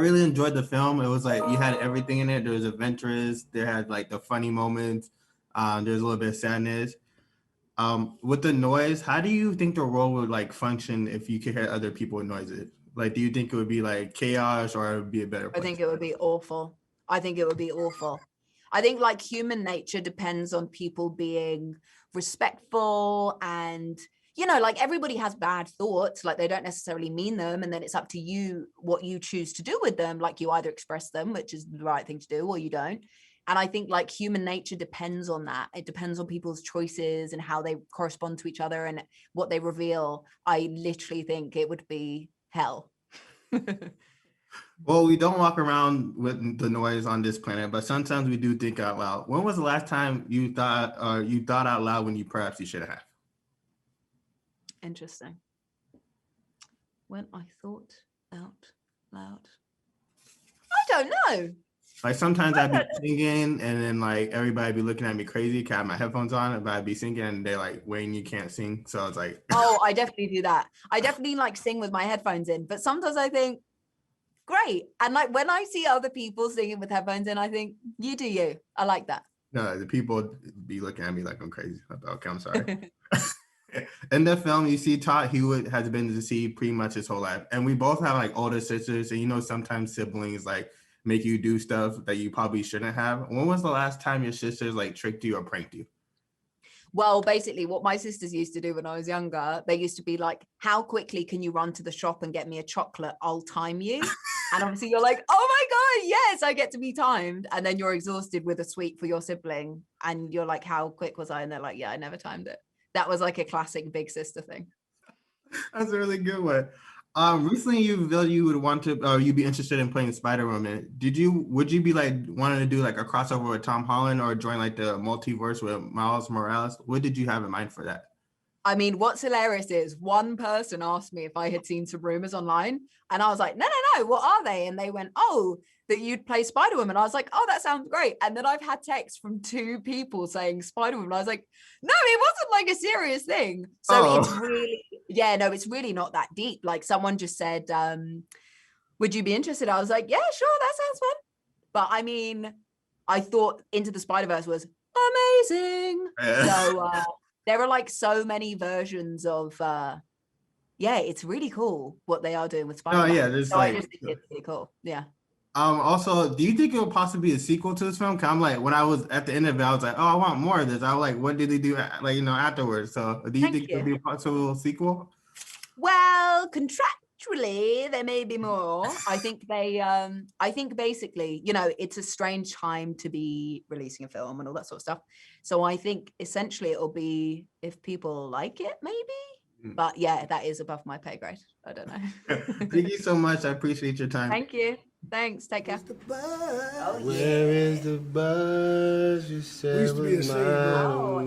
really enjoyed the film. It was like you had everything in it. There was adventures. There had like the funny moments. There's a little bit of sadness. With the noise, how do you think the role would like function if you could hear other people noise it? Like, do you think it would be like chaos or it would be a better I place? think it would be awful. I think it would be awful. I think like human nature depends on people being respectful and, you know, like everybody has bad thoughts, like they don't necessarily mean them. And then it's up to you what you choose to do with them. Like you either express them, which is the right thing to do, or you don't. And I think like human nature depends on that. It depends on people's choices and how they correspond to each other and what they reveal. I literally think it would be hell. Well, we don't walk around with the noise on this planet, but sometimes we do think out loud. When was the last time you thought out loud when you perhaps you should have? Interesting. When I thought out loud. I don't know. Like sometimes I'd be singing and then like everybody be looking at me crazy because I have my headphones on, but I'd be singing and they're like, Wayne, you can't sing. So it's like, Oh, I definitely do that. I definitely like sing with my headphones in, but sometimes I think, great. And like when I see other people singing with headphones in, I think, you do you. I like that. no, the people be looking at me like I'm crazy. Okay, I'm sorry. In the film, you see Todd Hewitt has been to sea pretty much his whole life. And we both have like older sisters. And you know, sometimes siblings like make you do stuff that you probably shouldn't have. When was the last time your sisters like tricked you or pranked you? Well, basically what my sisters used to do when I was younger, they used to be like, how quickly can you run to the shop and get me a chocolate? I'll time you. And obviously you're like, oh my God, yes, I get to be timed. And then you're exhausted with a sweet for your sibling. And you're like, how quick was I? And they're like, yeah, I never timed it. That was like a classic big sister thing. That's a really good one. Recently you would want to, you'd be interested in playing Spider-Woman. Would you be like wanting to do like a crossover with Tom Holland or join like the multiverse with Miles Morales? What did you have in mind for that? I mean, what's hilarious is one person asked me if I had seen some rumors online, and I was like, no, what are they? And they went, oh, that you'd play Spider-Woman. I was like, oh, that sounds great. And then I've had texts from 2 people saying Spider-Woman. I was like, no, it wasn't like a serious thing. So It's really, yeah, no, it's really not that deep. Like someone just said, would you be interested? I was like, yeah, sure, that sounds fun. But I mean, I thought Into the Spider-Verse was amazing. So there are like so many versions of yeah, it's really cool what they are doing with Spider-Man. Oh yeah, there's so like I just think it's really cool. Yeah. Also, do you think it will possibly be a sequel to this film? Cause I'm like, when I was at the end of it, I was like, oh, I want more of this. I was like, what did they do like, afterwards? So do you think it'll be a possible sequel? Well, contractually, there may be more. I think basically, you know, it's a strange time to be releasing a film and all that sort of stuff. So I think essentially it'll be if people like it, maybe. But yeah, that is above my pay grade. I don't know. Thank you so much. I appreciate your time. Thank you. Thanks. Take care. Oh, yeah. Where is the buzz? You said we used to be a